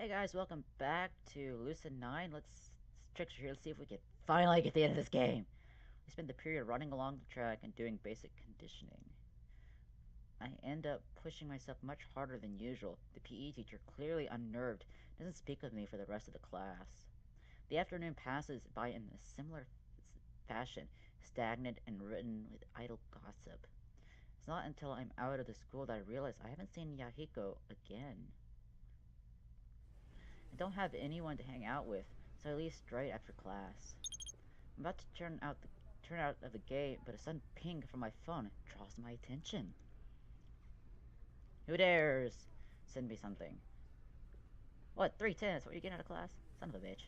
Hey guys, welcome back to Lucid9. Let's trickster here. Let's see if we can finally get the end of this game. We spent the period running along the track and doing basic conditioning. I end up pushing myself much harder than usual. The PE teacher, clearly unnerved, doesn't speak with me for the rest of the class. The afternoon passes by in a similar fashion, stagnant and written with idle gossip. It's not until I'm out of the school that I realize I haven't seen Yahiko again. I don't have anyone to hang out with, so I leave straight after class. I'm about to turn out of the gate, but a sudden ping from my phone draws my attention. Who dares send me something? What, 310? What are you getting out of class? Son of a bitch.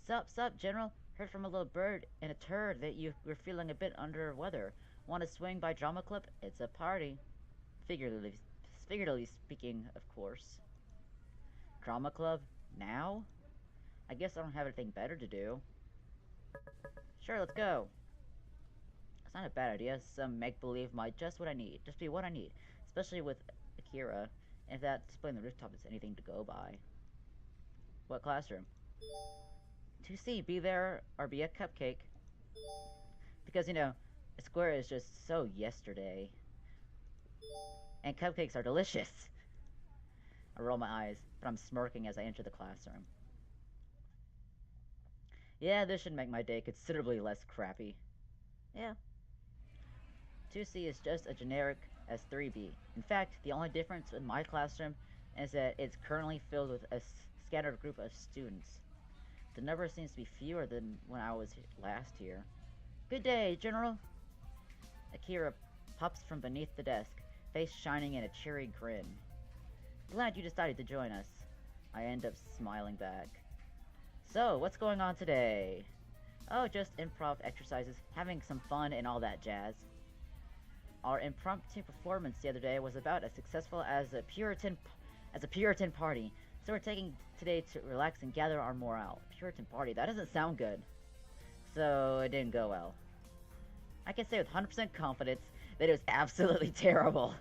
Sup, General? Heard from a little bird and a turd that you were feeling a bit under weather. Want to swing by Drama Club? It's a party. Figuratively speaking, of course. Drama Club? Now? I guess I don't have anything better to do. Sure, let's go. It's not a bad idea. Some make-believe might just be what I need. Especially with Akira. And if that display on the rooftop is anything to go by. What classroom? 2C, be there or be a cupcake. Because, a square is just so yesterday. And cupcakes are delicious. I roll my eyes, but I'm smirking as I enter the classroom. Yeah, this should make my day considerably less crappy. Yeah. 2C is just as generic as 3B. In fact, the only difference in my classroom is that it's currently filled with a scattered group of students. The number seems to be fewer than when I was last here. Good day, General! Akira pops from beneath the desk, face shining in a cheery grin. Glad you decided to join us. I end up smiling back. So, what's going on today? Oh, just improv exercises, having some fun and all that jazz. Our impromptu performance the other day was about as successful as a Puritan party, so we're taking today to relax and gather our morale. Puritan party, that doesn't sound good. So, it didn't go well. I can say with 100% confidence that it was absolutely terrible.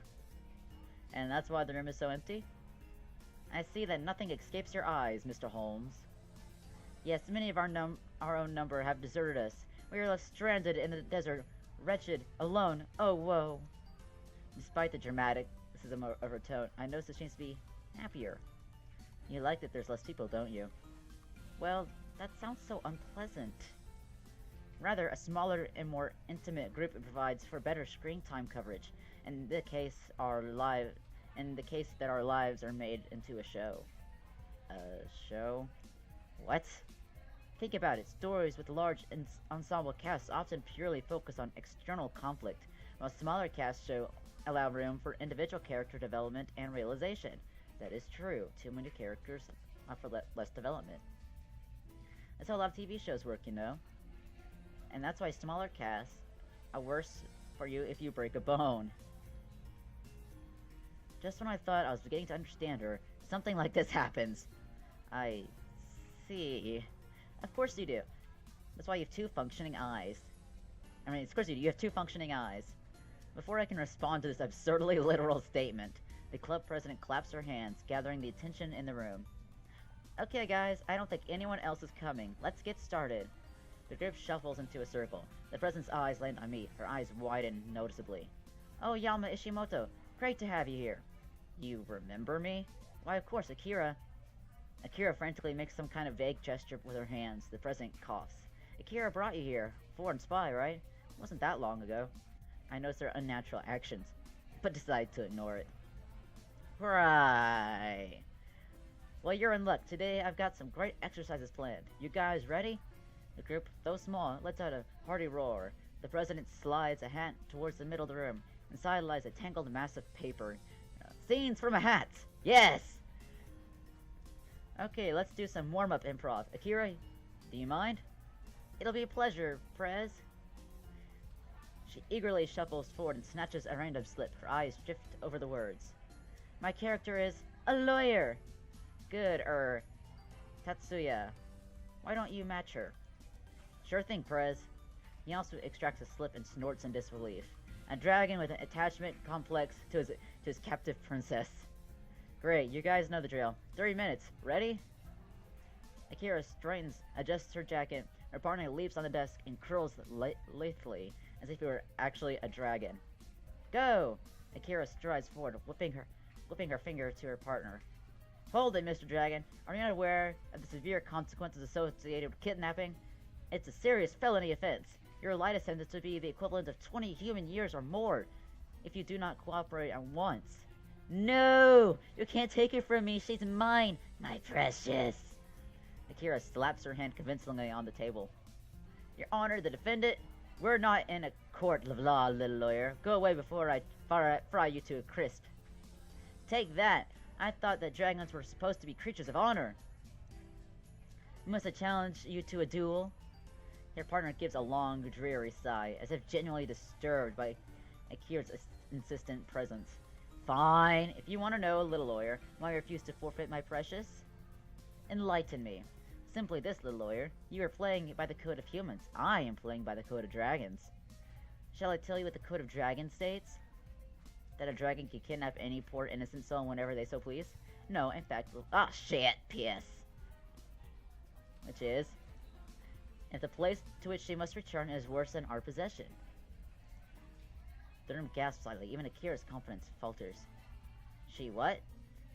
And that's why the room is so empty? I see that nothing escapes your eyes, Mr. Holmes. Yes, many of our own number have deserted us. We are left stranded in the desert, wretched, alone, oh woe. Despite the dramaticism of her tone, I notice that she seems to be happier. You like that there's less people, don't you? Well, that sounds so unpleasant. Rather, a smaller and more intimate group provides for better screen time coverage, in the case that our lives are made into a show. A show? What? Think about it. Stories with large ensemble casts often purely focus on external conflict, while smaller casts allow room for individual character development and realization. That is true. Too many characters offer less development. That's how a lot of TV shows work, you know? And that's why smaller casts are worse for you if you break a bone. Just when I thought I was beginning to understand her, something like this happens. I see. Of course you do. That's why you have two functioning eyes. Of course you do. You have two functioning eyes. Before I can respond to this absurdly literal statement, the club president claps her hands, gathering the attention in the room. Okay, guys, I don't think anyone else is coming. Let's get started. The group shuffles into a circle. The president's eyes land on me. Her eyes widen noticeably. Oh, Yama Ishimoto. Great to have you here. You remember me? Why, of course, Akira. Akira frantically makes some kind of vague gesture with her hands. The president coughs. Akira brought you here. Foreign spy, right? It wasn't that long ago. I notice their unnatural actions, but decide to ignore it. Right. Well, you're in luck. Today I've got some great exercises planned. You guys ready? The group, though small, lets out a hearty roar. The president slides a hat towards the middle of the room. Inside lies a tangled mass of paper. Scenes from a hat! Yes! Okay, let's do some warm-up improv. Akira, do you mind? It'll be a pleasure, Prez. She eagerly shuffles forward and snatches a random slip. Her eyes drift over the words. My character is a lawyer! Good, Tatsuya. Why don't you match her? Sure thing, Prez. He also extracts a slip and snorts in disbelief. A dragon with an attachment complex to his captive princess. Great, you guys know the drill. 3 minutes. Ready? Akira straightens, adjusts her jacket. Her partner leaps on the desk and curls lethally, as if he were actually a dragon. Go! Akira strides forward, whipping her finger to her partner. Hold it, Mr. Dragon. Are you not aware of the severe consequences associated with kidnapping? It's a serious felony offense. Your lightest sentence would be the equivalent of 20 human years or more if you do not cooperate at once. No! You can't take her from me. She's mine, my precious. Akira slaps her hand convincingly on the table. Your Honor, the defendant, we're not in a court of law, little lawyer. Go away before I fry you to a crisp. Take that. I thought that dragons were supposed to be creatures of honor. Must I challenge you to a duel? Your partner gives a long, dreary sigh, as if genuinely disturbed by Akira's insistent presence. Fine. If you want to know, little lawyer, why I refuse to forfeit my precious? Enlighten me. Simply this, little lawyer. You are playing by the code of humans. I am playing by the code of dragons. Shall I tell you what the code of dragons states? That a dragon can kidnap any poor innocent soul whenever they so please? No, in fact, shit, P.S. Which is, if the place to which she must return is worse than our possession. The room gasps slightly. Even Akira's confidence falters. She what?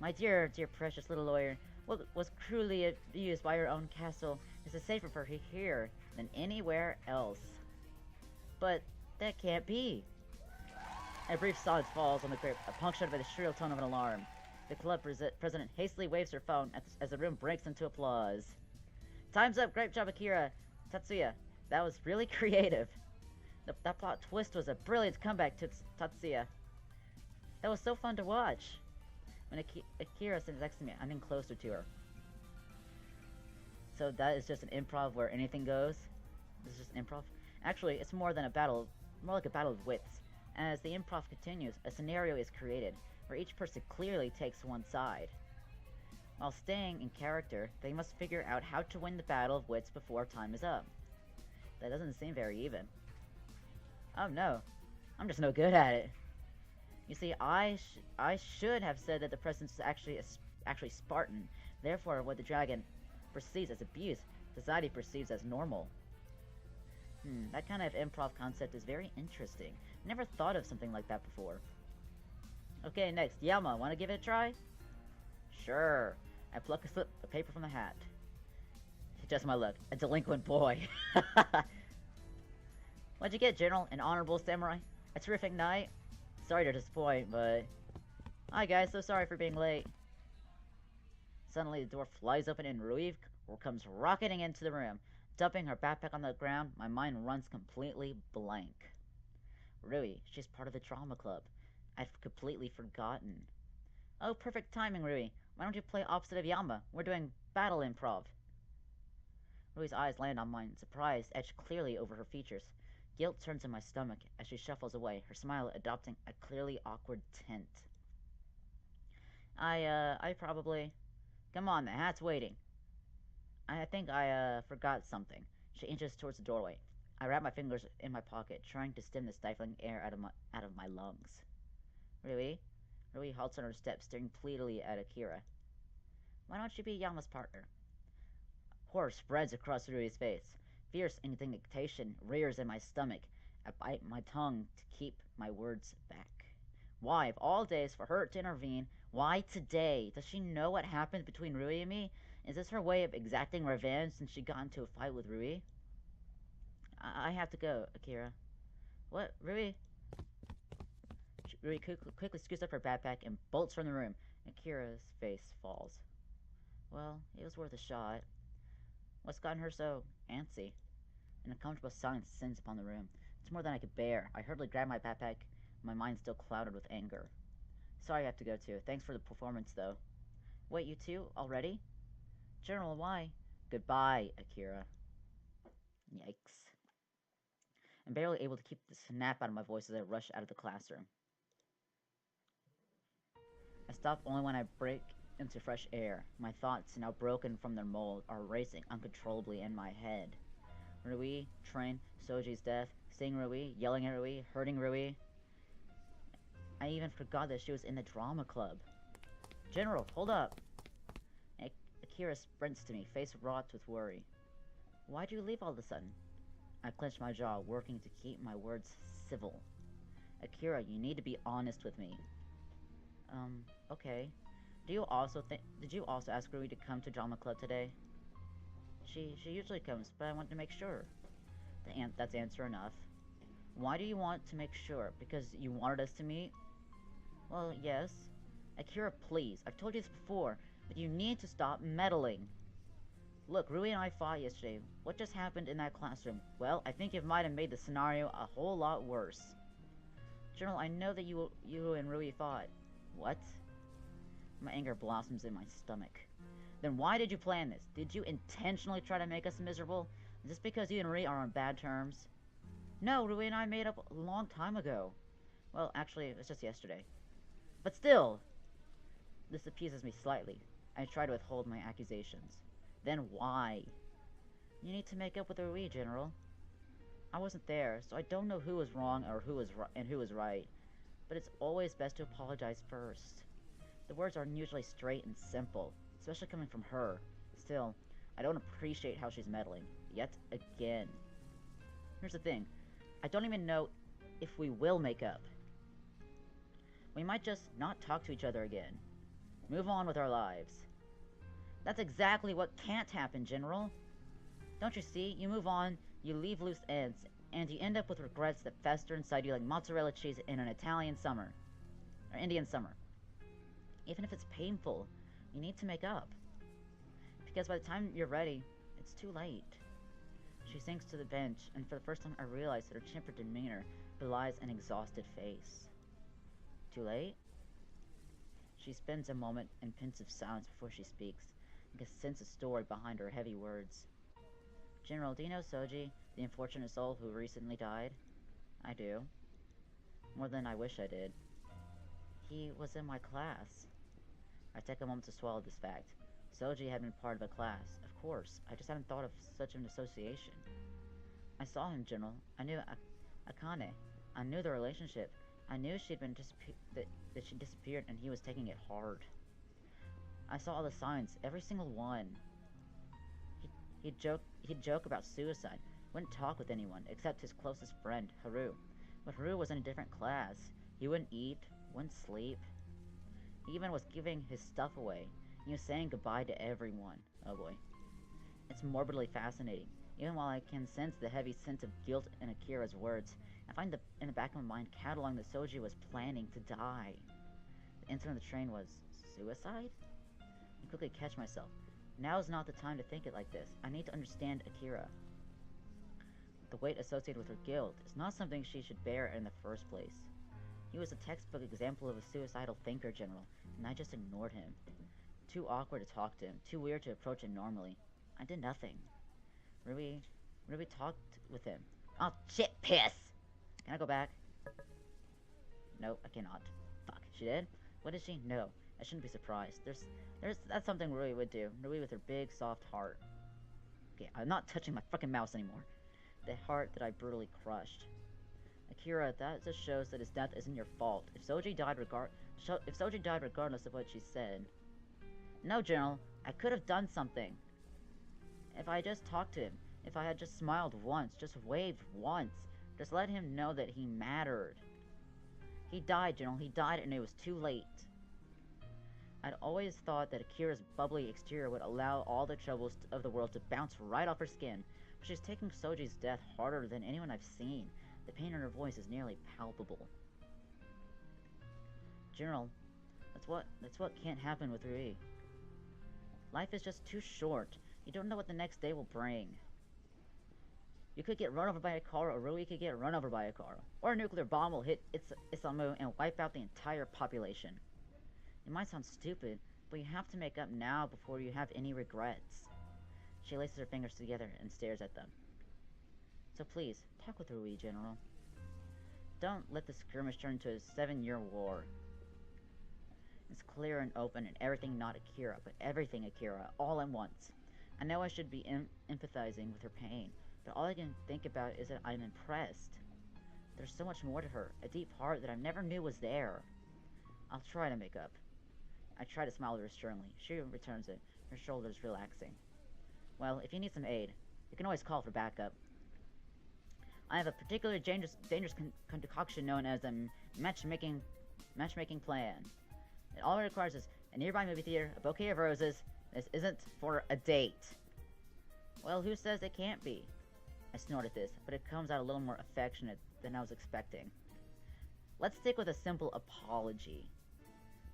My dear, dear precious little lawyer, what was cruelly abused by her own castle is safer for her here than anywhere else. But that can't be. A brief silence falls on the group, punctured by the shrill tone of an alarm. The club president hastily waves her phone as the room breaks into applause. Time's up! Great job, Akira! Tatsuya, that was really creative. That plot twist was a brilliant comeback to Tatsuya. That was so fun to watch. When Akira sits next to me, I'm in closer to her. So that is just an improv where anything goes? This is just improv? Actually, it's more than a battle, more like a battle of wits. As the improv continues, a scenario is created, where each person clearly takes one side. While staying in character, they must figure out how to win the battle of wits before time is up. That doesn't seem very even. Oh no, I'm just no good at it. You see, I should have said that the presence is actually Spartan. Therefore, what the dragon perceives as abuse, society perceives as normal. That kind of improv concept is very interesting. Never thought of something like that before. Okay, next, Yama, wanna give it a try? Sure. I pluck a slip of paper from the hat. Just my luck, a delinquent boy. What'd you get, General? An honorable samurai? A terrific night? Sorry to disappoint, but... Hi guys, so sorry for being late. Suddenly the door flies open and Rui comes rocketing into the room. Dumping her backpack on the ground, my mind runs completely blank. Rui, she's part of the drama club. I've completely forgotten. Oh, perfect timing, Rui. Why don't you play opposite of Yama? We're doing battle improv. Rui's eyes land on mine, surprise etched clearly over her features. Guilt turns in my stomach as she shuffles away, her smile adopting a clearly awkward tint. I probably... Come on, the hat's waiting. I think I forgot something. She inches towards the doorway. I wrap my fingers in my pocket, trying to stem the stifling air out of my lungs. Rui? Rui halts on her steps, staring pleadingly at Akira. Why don't you be Yama's partner? Horror spreads across Rui's face. Fierce indignation rears in my stomach. I bite my tongue to keep my words back. Why, of all days, for her to intervene? Why today? Does she know what happened between Rui and me? Is this her way of exacting revenge since she got into a fight with Rui? I have to go, Akira. What? Rui? Rui quickly scoots up her backpack and bolts from the room. Akira's face falls. Well, it was worth a shot. What's gotten her so antsy? An uncomfortable silence descends upon the room. It's more than I could bear. I hurriedly grab my backpack, my mind still clouded with anger. Sorry I have to go too. Thanks for the performance, though. Wait, you too? Already? General, why? Goodbye, Akira. Yikes. I'm barely able to keep the snap out of my voice as I rush out of the classroom. I stop only when I break into fresh air. My thoughts, now broken from their mold, are racing uncontrollably in my head. Rui, train, Soji's death, seeing Rui, yelling at Rui, hurting Rui. I even forgot that she was in the drama club. General, hold up! Akira sprints to me, face wrought with worry. Why'd you leave all of a sudden? I clench my jaw, working to keep my words civil. Akira, you need to be honest with me. Okay. Did you also ask Rui to come to drama club today? She usually comes, but I want to make sure. That's answer enough. Why do you want to make sure? Because you wanted us to meet? Well, yes. Akira, please. I've told you this before, but you need to stop meddling. Look, Rui and I fought yesterday. What just happened in that classroom? Well, I think it might have made the scenario a whole lot worse. General, I know that you and Rui fought. What? My anger blossoms in my stomach. Then why did you plan this? Did you intentionally try to make us miserable? Is this because you and Rui are on bad terms? No, Rui and I made up a long time ago. Well, actually, it was just yesterday. But still! This appeases me slightly. I try to withhold my accusations. Then why? You need to make up with Rui, General. I wasn't there, so I don't know who was wrong or who was right. But it's always best to apologize first. The words aren't usually straight and simple, especially coming from her. Still, I don't appreciate how she's meddling. Yet again. Here's the thing. I don't even know if we will make up. We might just not talk to each other again. Move on with our lives. That's exactly what can't happen, General. Don't you see? You move on, you leave loose ends, and you end up with regrets that fester inside you like mozzarella cheese in an Italian summer. Or Indian summer. Even if it's painful, you need to make up. Because by the time you're ready, it's too late. She sinks to the bench, and for the first time I realize that her chipper demeanor belies an exhausted face. Too late? She spends a moment in pensive silence before she speaks. I can sense a story behind her heavy words. General, do you know Soji, the unfortunate soul who recently died? I do. More than I wish I did. He was in my class. I take a moment to swallow this fact. Soji had been part of a class. Of course, I just hadn't thought of such an association. I saw him, General. I knew Akane. I knew the relationship. I knew she'd been that she disappeared and he was taking it hard. I saw all the signs, every single one. He'd joke about suicide. Wouldn't talk with anyone except his closest friend, Haru. But Haru was in a different class. He wouldn't eat, wouldn't sleep. He even was giving his stuff away. He was saying goodbye to everyone. Oh boy. It's morbidly fascinating. Even while I can sense the heavy sense of guilt in Akira's words, I find in the back of my mind cataloging that Soji was planning to die. The incident on the train was suicide? I quickly catch myself. Now is not the time to think it like this. I need to understand Akira. The weight associated with her guilt is not something she should bear in the first place. He was a textbook example of a suicidal thinker, General, and I just ignored him. Too awkward to talk to him, too weird to approach him normally. I did nothing. Ruby talked with him. Oh, shit, piss! Can I go back? Nope, I cannot. Fuck, she did? What did she? No, I shouldn't be surprised. That's something Rui would do. Rui with her big, soft heart. Okay, I'm not touching my fucking mouse anymore. The heart that I brutally crushed. Akira, that just shows that his death isn't your fault. If Soji died regardless of what she said. No, General, I could have done something. If I had just talked to him, if I had just smiled once, just waved once, just let him know that he mattered. He died, General, he died and it was too late. I'd always thought that Akira's bubbly exterior would allow all the troubles of the world to bounce right off her skin, but she's taking Soji's death harder than anyone I've seen. The pain in her voice is nearly palpable. General, that's what can't happen with Rui. Life is just too short. You don't know what the next day will bring. You could get run over by a car, or Rui could get run over by a car. Or a nuclear bomb will hit Isamu and wipe out the entire population. It might sound stupid, but you have to make up now before you have any regrets. She laces her fingers together and stares at them. So please, talk with Rui, General. Don't let the skirmish turn into a 7-year war. It's clear and open and everything not Akira, but everything Akira, all at once. I know I should be empathizing with her pain, but all I can think about is that I'm impressed. There's so much more to her, a deep heart that I never knew was there. I'll try to make up. I try to smile reassuringly. She returns it, her shoulders relaxing. Well, if you need some aid, you can always call for backup. I have a particularly dangerous concoction known as a matchmaking plan. It all it requires is a nearby movie theater, a bouquet of roses. This isn't for a date. Well, who says it can't be? I snorted this, but it comes out a little more affectionate than I was expecting. Let's stick with a simple apology.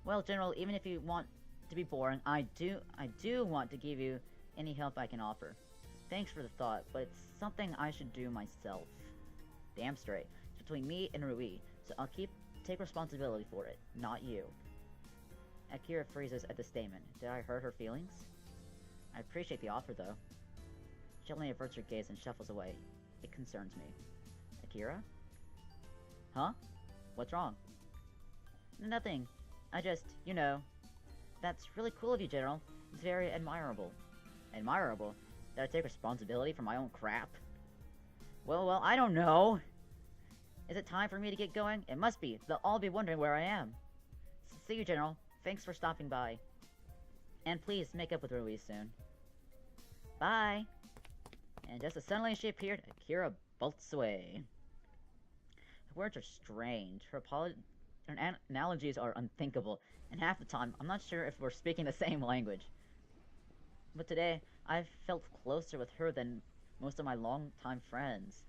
Well, General, even if you want to be boring, I do want to give you any help I can offer. Thanks for the thought, but it's something I should do myself. Damn straight. It's between me and Rui, so I'll take responsibility for it, not you. Akira freezes at the statement. Did I hurt her feelings? I appreciate the offer, though. She only averts her gaze and shuffles away. It concerns me. Akira? Huh? What's wrong? Nothing. I just, that's really cool of you, General. It's very admirable. Admirable? That I take responsibility for my own crap? Well, I don't know. Is it time for me to get going? It must be. They'll all be wondering where I am. See you, General. Thanks for stopping by. And please make up with Rui soon. Bye. And just as suddenly she appeared, Akira bolts away. Her words are strange. Her analogies are unthinkable. And half the time, I'm not sure if we're speaking the same language. But today, I've felt closer with her than most of my longtime friends.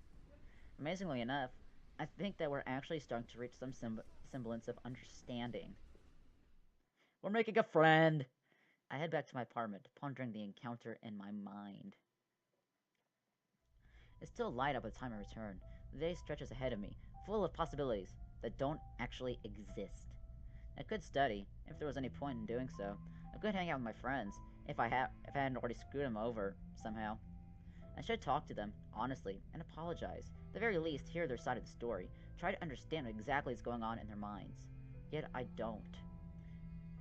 Amazingly enough, I think that we're actually starting to reach some semblance of understanding. We're making a friend! I head back to my apartment, pondering the encounter in my mind. It's still light out by the time I return. The day stretches ahead of me, full of possibilities that don't actually exist. I could study, if there was any point in doing so. I could hang out with my friends, if I hadn't already screwed them over, somehow. I should talk to them, honestly, and apologize. At the very least, hear their side of the story. Try to understand what exactly is going on in their minds. Yet I don't.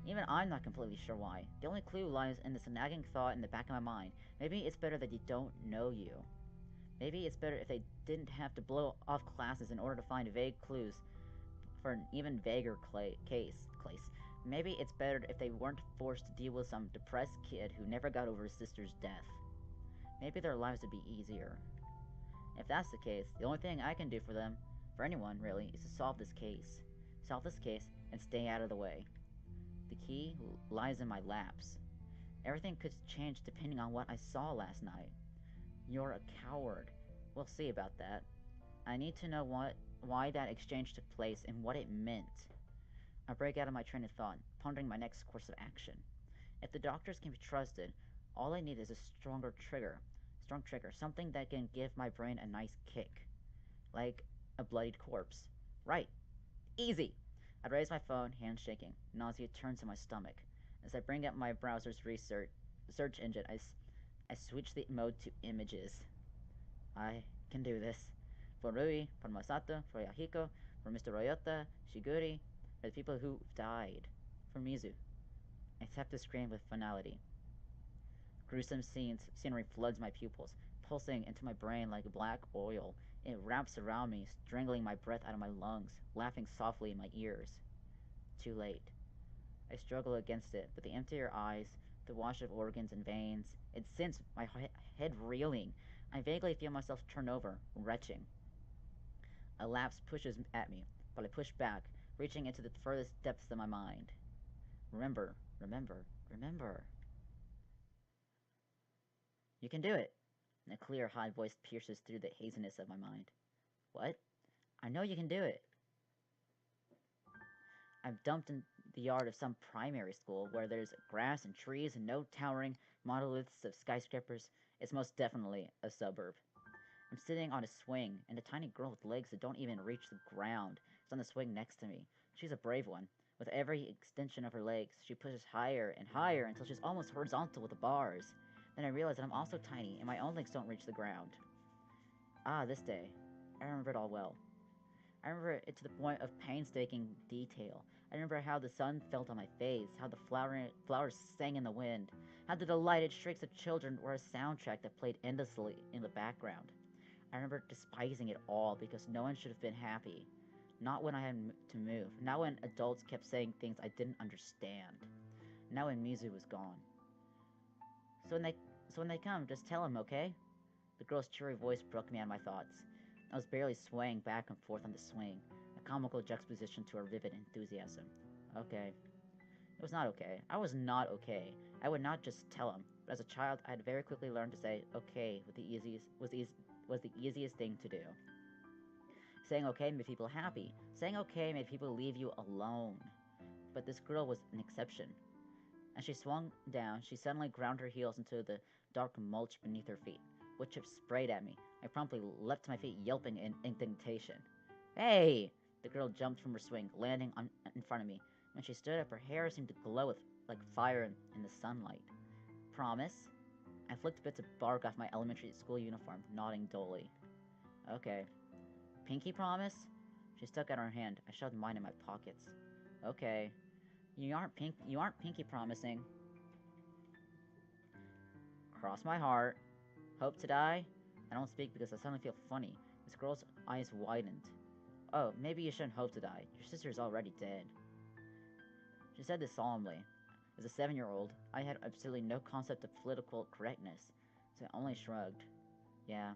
Even I'm not completely sure why. The only clue lies in this nagging thought in the back of my mind. Maybe it's better that they don't know you. Maybe it's better if they didn't have to blow off classes in order to find vague clues for an even vaguer case. Maybe it's better if they weren't forced to deal with some depressed kid who never got over his sister's death. Maybe their lives would be easier. If that's the case, the only thing I can do for them, for anyone really, is to solve this case. Solve this case and stay out of the way. The key lies in my laps. Everything could change depending on what I saw last night. You're a coward. We'll see about that. I need to know why that exchange took place and what it meant. I break out of my train of thought, pondering my next course of action. If the doctors can be trusted, all I need is a strong trigger, something that can give my brain a nice kick. Like a bloodied corpse. Right. Easy! I raise my phone, hands shaking. Nausea turns in my stomach. As I bring up my browser's search engine, I switch the mode to images. I can do this. For Rui, for Masato, for Yahiko, for Mr. Ryota, Shiguri, for the people who died. For Mizu. I tap the screen with finality. Gruesome scenery floods my pupils, pulsing into my brain like black oil. It wraps around me, strangling my breath out of my lungs, laughing softly in my ears. Too late. I struggle against it, but the emptier eyes, the wash of organs and veins, it sends my head reeling. I vaguely feel myself turn over, retching. A lapse pushes at me, but I push back, reaching into the furthest depths of my mind. Remember, remember, remember. You can do it. And a clear, high voice pierces through the haziness of my mind. What? I know you can do it. I'm dumped in the yard of some primary school where there's grass and trees and no towering monoliths of skyscrapers. It's most definitely a suburb. I'm sitting on a swing, and a tiny girl with legs that don't even reach the ground is on the swing next to me. She's a brave one. With every extension of her legs, she pushes higher and higher until she's almost horizontal with the bars. Then I realize that I'm also tiny, and my own legs don't reach the ground. Ah, this day. I remember it all well. I remember it to the point of painstaking detail. I remember how the sun felt on my face, how the flowers sang in the wind, how the delighted shrieks of children were a soundtrack that played endlessly in the background. I remember despising it all because no one should have been happy. Not when I had to move, not when adults kept saying things I didn't understand. Now when Mizu was gone. So when they so when they come, just tell him, okay? The girl's cheery voice broke me out of my thoughts. I was barely swaying back and forth on the swing, a comical juxtaposition to her vivid enthusiasm. Okay. It was not okay. I was not okay. I would not just tell him, but as a child, I had very quickly learned to say okay was the easiest thing to do. Saying okay made people happy. Saying okay made people leave you alone. But this girl was an exception. As she swung down, she suddenly ground her heels into the dark mulch beneath her feet. Wood chips sprayed at me. I promptly leapt to my feet, yelping in indignation. Hey! The girl jumped from her swing, landing in front of me. When she stood up, her hair seemed to glow like fire in the sunlight. Promise? I flicked bits of bark off my elementary school uniform, nodding dully. Okay. Pinky promise? She stuck out her hand. I shoved mine in my pockets. Okay. You aren't pinky promising. Cross my heart. Hope to die? I don't speak because I suddenly feel funny. This girl's eyes widened. Oh, maybe you shouldn't hope to die. Your sister's already dead. She said this solemnly. As a 7-year-old, I had absolutely no concept of political correctness, so I only shrugged. Yeah,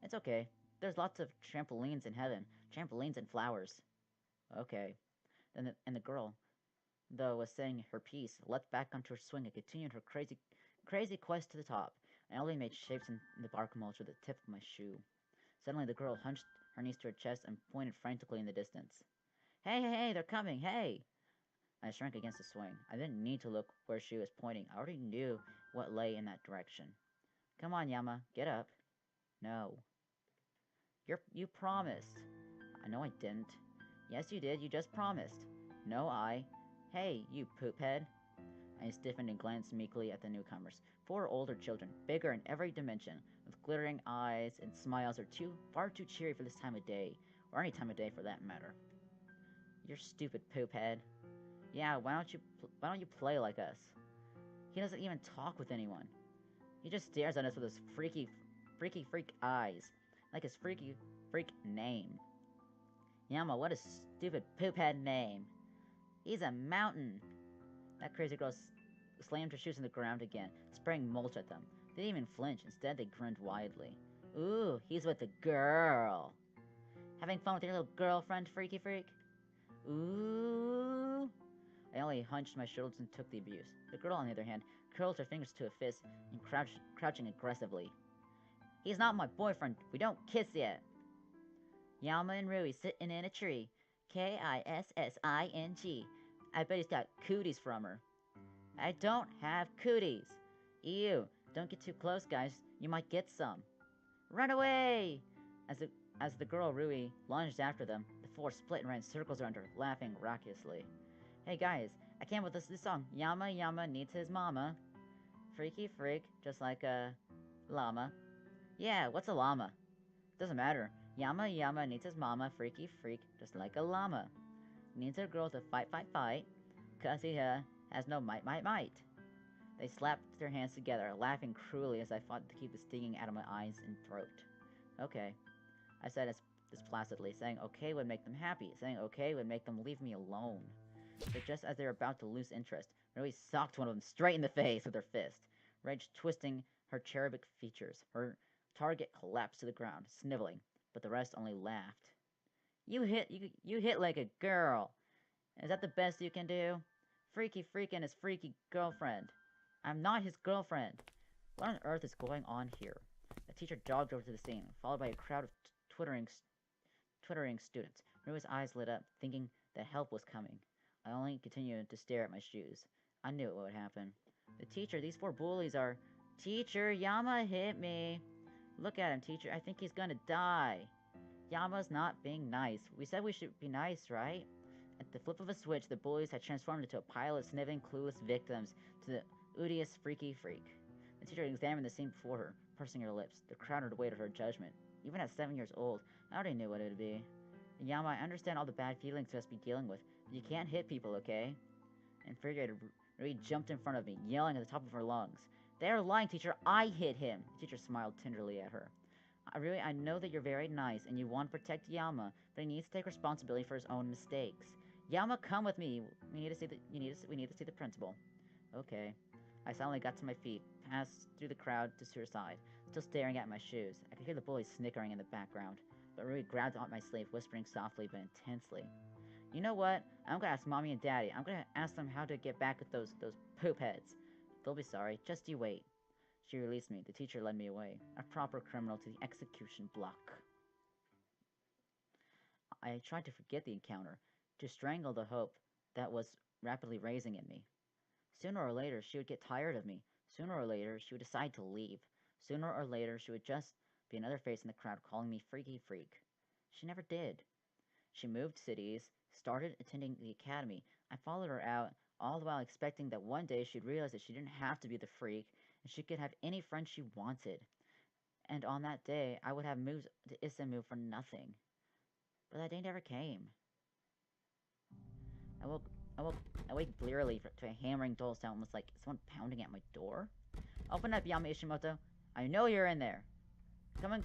it's okay. There's lots of trampolines in heaven, trampolines and flowers. Okay. And the girl, though, was saying her piece, leapt back onto her swing and continued her crazy quest to the top. I only made shapes in the bark mulch with the tip of my shoe. Suddenly, the girl hunched her knees to her chest and pointed frantically in the distance. Hey, hey, hey, they're coming, hey! I shrank against the swing. I didn't need to look where she was pointing. I already knew what lay in that direction. Come on, Yama, get up. No. You promised. I know I didn't. Yes, you did. You just promised. No, I. Hey, you poophead. I stiffened and glanced meekly at the newcomers. 4 older children, bigger in every dimension, with glittering eyes and smiles are far too cheery for this time of day, or any time of day for that matter. You're stupid, poophead. Yeah, why don't you play like us? He doesn't even talk with anyone. He just stares at us with his freak eyes, like his freak name. Yama, what a stupid poophead name. He's a mountain. That crazy girl slammed her shoes in the ground again, spraying mulch at them. They didn't even flinch. Instead, they grinned widely. Ooh, he's with a girl. Having fun with your little girlfriend, freaky freak? Ooh. I only hunched my shoulders and took the abuse. The girl, on the other hand, curled her fingers to a fist and crouching aggressively. He's not my boyfriend. We don't kiss yet. Yama and Rui sitting in a tree. Kissing. I bet he's got cooties from her. I don't have cooties. Ew, don't get too close, guys. You might get some. Run away! As the girl Rui lunged after them, the 4 split and ran circles around her, laughing raucously. Hey guys, I came with this song. Yama Yama needs his mama. Freaky freak, just like a llama. Yeah, what's a llama? Doesn't matter. Yama Yama needs his mama. Freaky freak, just like a llama. Needs a girl to fight. Cause he has no might. They slapped their hands together, laughing cruelly as I fought to keep the stinging out of my eyes and throat. Okay, I said as placidly, saying okay would make them happy, saying okay would make them leave me alone. But just as they were about to lose interest, Rui socked one of them straight in the face with her fist, rage twisting her cherubic features. Her target collapsed to the ground, sniveling, but the rest only laughed. You hit like a girl. Is that the best you can do? Freaky freak and his freaky girlfriend. I'm not his girlfriend. What on earth is going on here? The teacher jogged over to the scene, followed by a crowd of twittering students. Rui's eyes lit up, thinking that help was coming. I only continued to stare at my shoes. I knew what would happen. The teacher, these 4 bullies are... Teacher, Yama hit me. Look at him, teacher. I think he's gonna die. Yama's not being nice. We said we should be nice, right? At the flip of a switch, the bullies had transformed into a pile of sniveling, clueless victims to the odious freaky freak. The teacher examined the scene before her, pursing her lips. The crowd awaited her judgment. Even at 7 years old, I already knew what it would be. Yama, I understand all the bad feelings you must be dealing with, but you can't hit people, okay? Infuriated, Rui jumped in front of me, yelling at the top of her lungs. They are lying, teacher. I hit him. The teacher smiled tenderly at her. I know that you're very nice and you want to protect Yama, but he needs to take responsibility for his own mistakes. Yama, come with me. We need to see the principal. Okay. I silently got to my feet, passed through the crowd to her side, still staring at my shoes. I could hear the bullies snickering in the background, but Rui grabbed on my sleeve, whispering softly but intensely. You know what? I'm gonna ask Mommy and Daddy. I'm gonna ask them how to get back with those poop heads. They'll be sorry. Just you wait. She released me. The teacher led me away, a proper criminal to the execution block. I tried to forget the encounter, to strangle the hope that was rapidly raising in me. Sooner or later, she would get tired of me. Sooner or later, she would decide to leave. Sooner or later, she would just be another face in the crowd calling me Freaky Freak. She never did. She moved cities, started attending the academy. I followed her out, all the while expecting that one day she'd realize that she didn't have to be the freak, and she could have any friend she wanted. And on that day, I would have moved to Isamu for nothing. But that day never came. I woke, I woke, I wake blearily to a hammering dull sound, almost like someone pounding at my door. Open up, Yama Ishimoto. I know you're in there. Come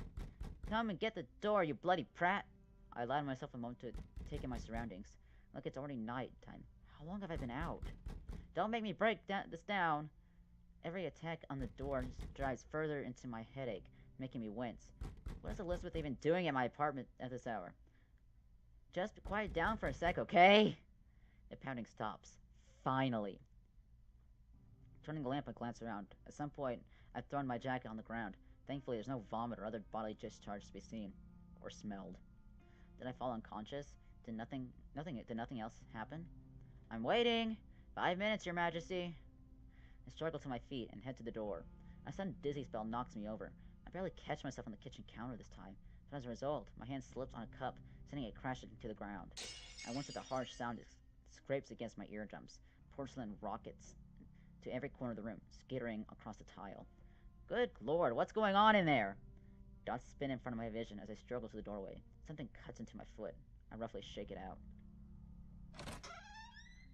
and get the door, you bloody prat. I allowed myself a moment to take in my surroundings. Look, it's already night time. How long have I been out? Don't make me break this down. Every attack on the door drives further into my headache, making me wince. What is Elizabeth even doing at my apartment at this hour? Just quiet down for a sec, okay? The pounding stops. Finally. Turning the lamp, I glance around. At some point, I've thrown my jacket on the ground. Thankfully, there's no vomit or other bodily discharge to be seen. Or smelled. Did I fall unconscious? Did nothing else happen? I'm waiting! 5 minutes, your majesty! I struggle to my feet and head to the door. A sudden dizzy spell knocks me over. I barely catch myself on the kitchen counter this time, but as a result, my hand slips on a cup, sending it crashing to the ground. At once, with a harsh sound, it scrapes against my eardrums. Porcelain rockets to every corner of the room, skittering across the tile. Good lord, what's going on in there? Dots spin in front of my vision as I struggle to the doorway. Something cuts into my foot. I roughly shake it out.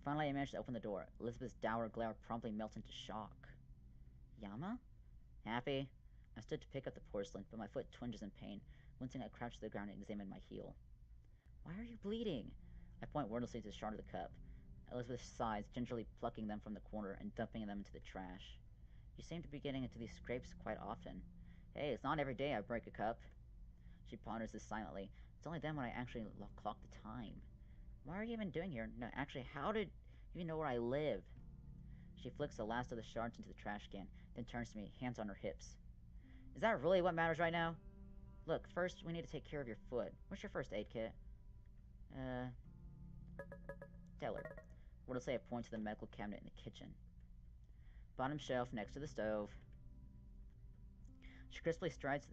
Finally, I manage to open the door. Elizabeth's dour glare promptly melts into shock. Yama? Happy? I stood to pick up the porcelain, but my foot twinges in pain. Wincing, I crouch to the ground and examine my heel. Why are you bleeding? I point wordlessly to the shard of the cup. Elizabeth sighs, gingerly plucking them from the corner and dumping them into the trash. You seem to be getting into these scrapes quite often. Hey, it's not every day I break a cup. She ponders this silently. It's only then when I actually clock the time. Why are you even doing here? No, actually, how did you even know where I live? She flicks the last of the shards into the trash can, then turns to me, hands on her hips. Is that really what matters right now? Look, first, we need to take care of your foot. What's your first aid kit? Tell her. What'll say I point to the medical cabinet in the kitchen. Bottom shelf next to the stove. She crisply strides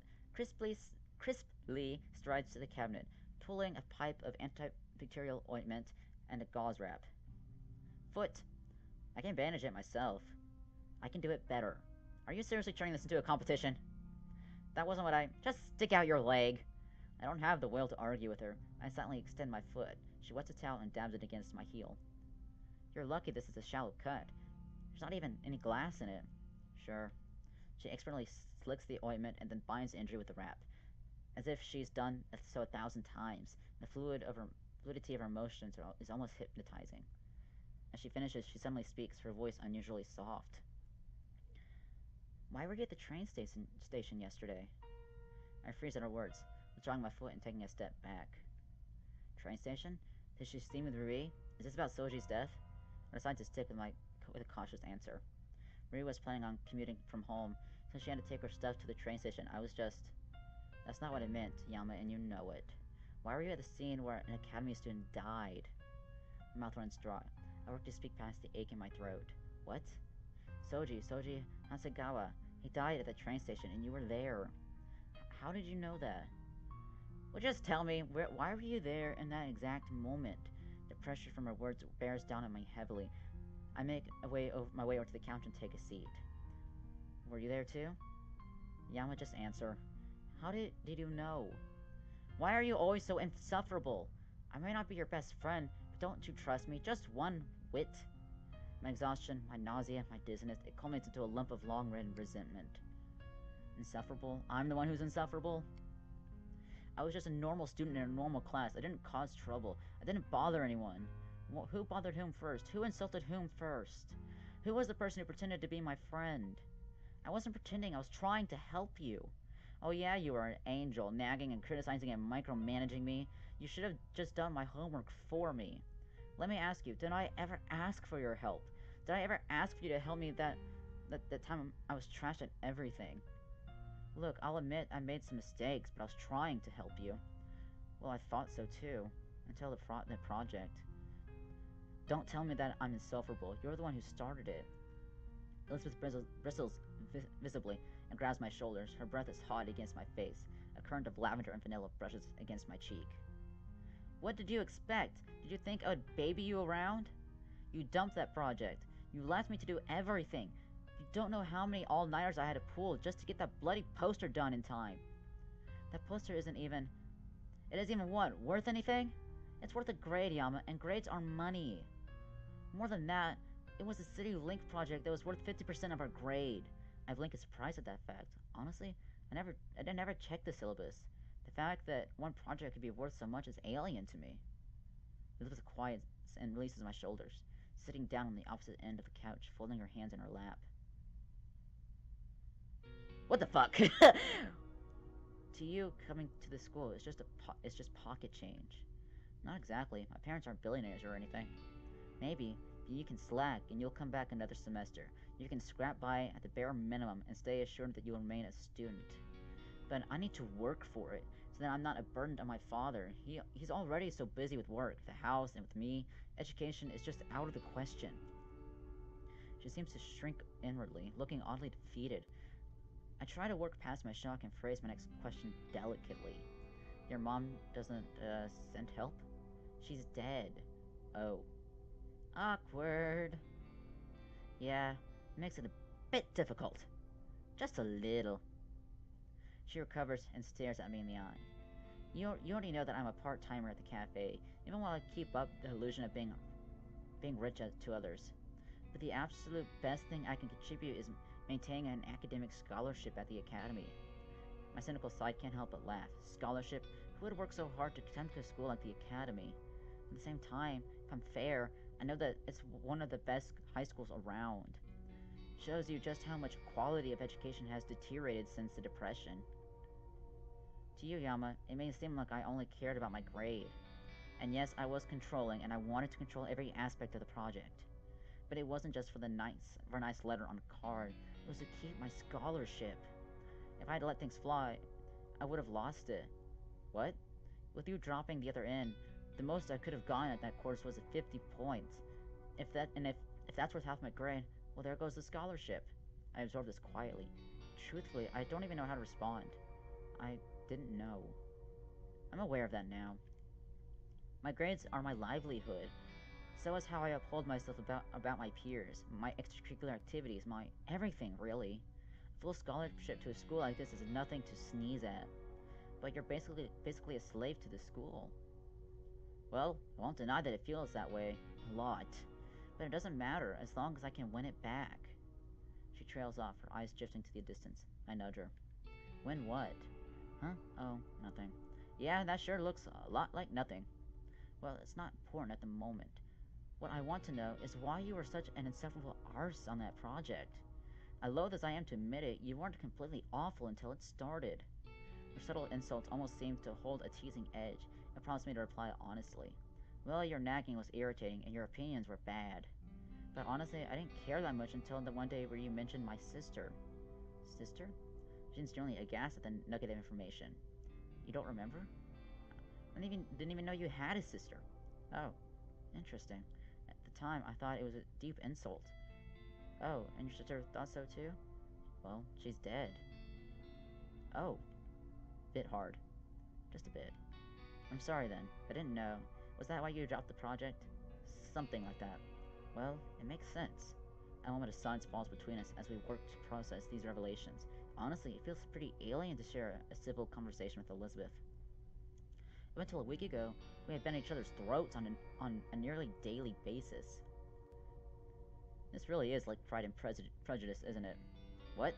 to the cabinet, pulling a pipe of antibacterial ointment and a gauze wrap. Foot. I can bandage it myself. I can do it better. Are you seriously turning this into a competition? That wasn't what I... Just stick out your leg. I don't have the will to argue with her. I silently extend my foot. She wets a towel and dabs it against my heel. You're lucky this is a shallow cut. There's not even any glass in it. Sure. She expertly slicks the ointment and then binds the injury with the wrap, as if she's done so 1,000 times. The fluidity of her motions is almost hypnotizing. As she finishes, she suddenly speaks, her voice unusually soft. Why were you at the train station yesterday? I freeze at her words, withdrawing my foot and taking a step back. Train station? Did she see me with Rui? Is this about Soji's death? I decided to stick with a cautious answer. Rui was planning on commuting from home, so she had to take her stuff to the train station. I was just... That's not what I meant, Yama, and you know it. Why were you at the scene where an academy student died? My mouth runs dry. I work to speak past the ache in my throat. What? Soji Hasegawa. He died at the train station, and you were there. How did you know that? Well, just tell me, why were you there in that exact moment? The pressure from her words bears down on me heavily. I make my way over to the counter and take a seat. Were you there too? Yama, just answer. How did you know? Why are you always so insufferable? I may not be your best friend, but don't you trust me? Just one whit. My exhaustion, my nausea, my dizziness, it culminates into a lump of long-ridden resentment. Insufferable? I'm the one who's insufferable? I was just a normal student in a normal class. I didn't cause trouble. I didn't bother anyone. Who bothered whom first? Who insulted whom first? Who was the person who pretended to be my friend? I wasn't pretending, I was trying to help you. Oh yeah, you were an angel, nagging and criticizing and micromanaging me. You should have just done my homework for me. Let me ask you, did I ever ask for your help? Did I ever ask for you to help me that time I was trashed at everything? Look, I'll admit I made some mistakes, but I was trying to help you. Well, I thought so too, until the project. Don't tell me that I'm insufferable. You're the one who started it. Elizabeth bristles visibly and grabs my shoulders. Her breath is hot against my face. A current of lavender and vanilla brushes against my cheek. What did you expect? Did you think I would baby you around? You dumped that project. You left me to do everything. You don't know how many all-nighters I had to pull just to get that bloody poster done in time. That poster isn't even... It isn't even what? Worth anything? It's worth a grade, Yama, and grades are money. More than that, it was a City Link project that was worth 50% of our grade. I blink in surprise at that fact. Honestly, I never checked the syllabus. The fact that one project could be worth so much is alien to me. Elizabeth quiets and releases my shoulders, sitting down on the opposite end of the couch, folding her hands in her lap. What the fuck? To you, coming to the school is it's just pocket change. Not exactly. My parents aren't billionaires or anything. Maybe, but you can slack and you'll come back another semester. You can scrap by at the bare minimum and stay assured that you'll remain a student. But I need to work for it, so that I'm not a burden on my father. He's already so busy with work, the house, and with me. Education is just out of the question. She seems to shrink inwardly, looking oddly defeated. I try to work past my shock and phrase my next question delicately. Your mom doesn't, send help? She's dead. Oh. Awkward. Yeah, makes it a bit difficult. Just a little. She recovers and stares at me in the eye. You already know that I'm a part-timer at the cafe, even while I keep up the illusion of being rich to others. But the absolute best thing I can contribute is maintaining an academic scholarship at the academy. My cynical side can't help but laugh. Scholarship? Who would work so hard to come to a school like the academy? At the same time, if I'm fair, I know that it's one of the best high schools around. Shows you just how much quality of education has deteriorated since the Depression. To you, Yama, it may seem like I only cared about my grade. And yes, I was controlling, and I wanted to control every aspect of the project. But it wasn't just for a nice letter on a card. It was to keep my scholarship. If I had let things fly, I would have lost it. What? With you dropping the other end, the most I could have gotten at that course was a 50 points. If that's worth half my grade, well, there goes the scholarship. I absorbed this quietly. Truthfully, I don't even know how to respond. I didn't know. I'm aware of that now. My grades are my livelihood. So is how I uphold myself about my peers, my extracurricular activities, my everything, really. A full scholarship to a school like this is nothing to sneeze at. But you're basically a slave to the school. Well, I won't deny that it feels that way. A lot. But it doesn't matter, as long as I can win it back. She trails off, her eyes drifting to the distance. I nudge her. Win what? Huh? Oh, nothing. Yeah, that sure looks a lot like nothing. Well, it's not important at the moment. What I want to know is why you were such an insufferable arse on that project. I loathe as I am to admit it, you weren't completely awful until it started. Her subtle insults almost seemed to hold a teasing edge. It prompts me to reply honestly. Well, your nagging was irritating, and your opinions were bad. But honestly, I didn't care that much until the one day where you mentioned my sister. Sister? She seems genuinely aghast at the nugget of information. You don't remember? I didn't even know you had a sister. Oh, interesting. At the time, I thought it was a deep insult. Oh, and your sister thought so too? Well, she's dead. Oh. Bit hard. Just a bit. I'm sorry then. I didn't know. Was that why you dropped the project? Something like that. Well, it makes sense. A moment of silence falls between us as we work to process these revelations. Honestly, it feels pretty alien to share a civil conversation with Elizabeth. Up until a week ago, we had been at each other's throats on a nearly daily basis. This really is like Pride and Prejudice, isn't it? What?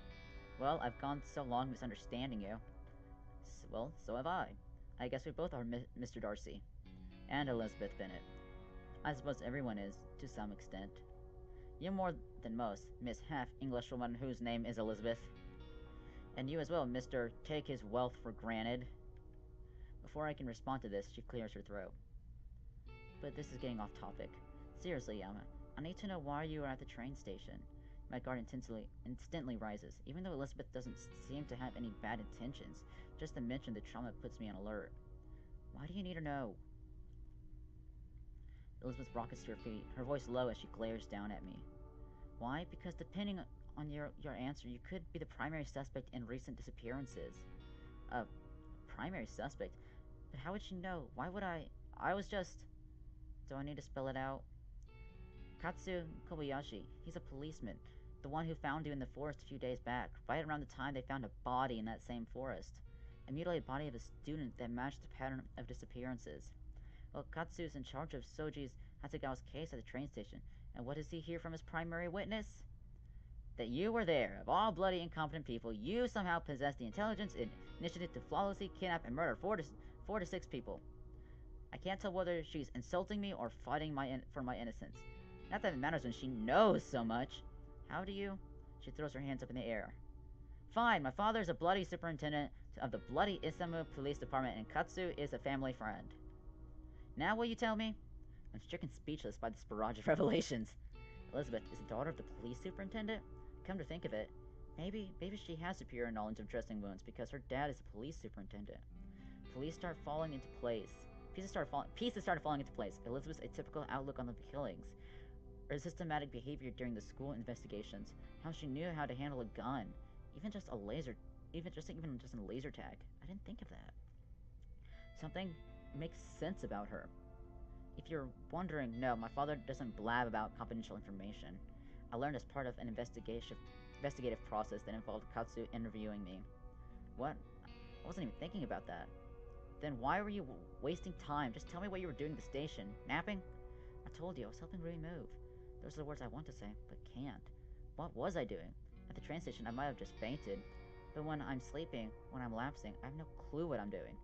Well, I've gone so long misunderstanding you. Well, so have I. I guess we both are Mr. Darcy. And Elizabeth Bennet. I suppose everyone is, to some extent. You more than most, Miss Half-Englishwoman whose name is Elizabeth. And you as well, Mr. Take his wealth for granted. Before I can respond to this, she clears her throat. But this is getting off topic. Seriously, Yama, I need to know why you are at the train station. My guard instantly rises, even though Elizabeth doesn't seem to have any bad intentions. Just to mention the trauma puts me on alert. Why do you need to know? Elizabeth rockets to her feet, her voice low as she glares down at me. Why? Because depending on your answer, you could be the primary suspect in recent disappearances. Primary suspect? But how would she know? Why would I? I was just... Do I need to spell it out? Katsu Kobayashi. He's a policeman. The one who found you in the forest a few days back, right around the time they found a body in that same forest. A mutilated body of a student that matched the pattern of disappearances. Well, Katsu's in charge of Soji's Hatsugawa's case at the train station, and what does he hear from his primary witness? That you were there. Of all bloody incompetent people, you somehow possessed the intelligence and initiative to flawlessly kidnap and murder four to six people. I can't tell whether she's insulting me or fighting for my innocence. Not that it matters when she knows so much. How do you? She throws her hands up in the air. Fine, my father is a bloody superintendent of the bloody Isamu Police Department, and Katsu is a family friend. Now will you tell me? I'm stricken speechless by this barrage of revelations. Elizabeth is the daughter of the police superintendent? Come to think of it, maybe she has superior knowledge of dressing wounds because her dad is a police superintendent. Pieces started falling into place. Elizabeth's atypical outlook on the killings, her systematic behavior during the school investigations, how she knew how to handle a gun, even just a laser tag. I didn't think of that. Something makes sense about her. If you're wondering, no, my father doesn't blab about confidential information. I learned as part of an investigative process that involved Katsu interviewing me. What? I wasn't even thinking about that. Then why were you wasting time? Just tell me what you were doing at the station. Napping? I told you, I was helping Rui move. Those are the words I want to say, but can't. What was I doing? At the train station, I might have just fainted. But when I'm sleeping, when I'm lapsing, I have no clue what I'm doing.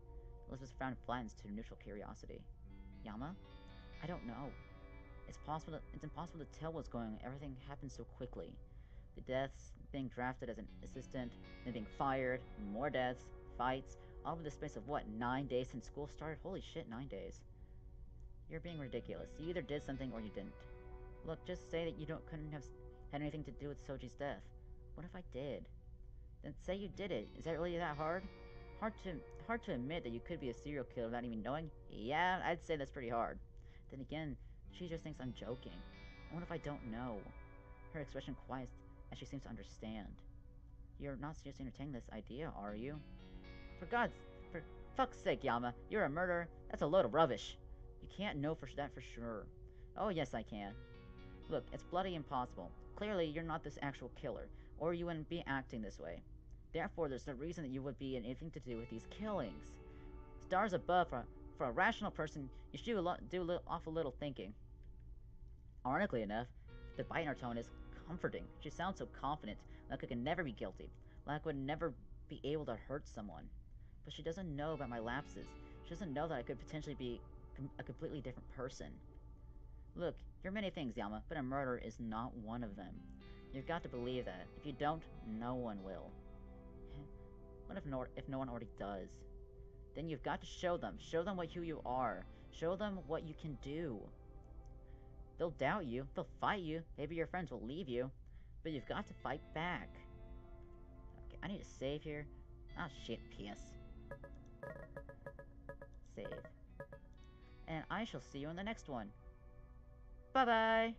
Elizabeth's frown flattens to neutral curiosity. Yama? I don't know. It's impossible to tell what's going on. Everything happens so quickly. The deaths, being drafted as an assistant, then being fired, more deaths, fights, all in the space of what, 9 days since school started? Holy shit, 9 days. You're being ridiculous. You either did something or you didn't. Look, just say that you couldn't have had anything to do with Soji's death. What if I did? Then say you did it. Is that really that hard? Hard to admit that you could be a serial killer without even knowing? Yeah, I'd say that's pretty hard. Then again, she just thinks I'm joking. And what if I don't know? Her expression quiets as she seems to understand. You're not seriously entertaining this idea, are you? For fuck's sake, Yama, you're a murderer. That's a load of rubbish. You can't know that for sure. Oh, yes, I can. Look, it's bloody impossible. Clearly, you're not this actual killer, or you wouldn't be acting this way. Therefore, there's no reason that you would be in anything to do with these killings. Stars above, for a rational person, you should do awful little thinking. Ironically enough, the bite in her tone is comforting. She sounds so confident, like I could never be guilty, like I would never be able to hurt someone. But she doesn't know about my lapses. She doesn't know that I could potentially be a completely different person. Look, you're many things, Yama, but a murderer is not one of them. You've got to believe that. If you don't, no one will. What if no one already does? Then you've got to show them. Show them who you are. Show them what you can do. They'll doubt you. They'll fight you. Maybe your friends will leave you. But you've got to fight back. Okay, I need to save here. Ah, shit, PS. Save. And I shall see you in the next one. Bye-bye!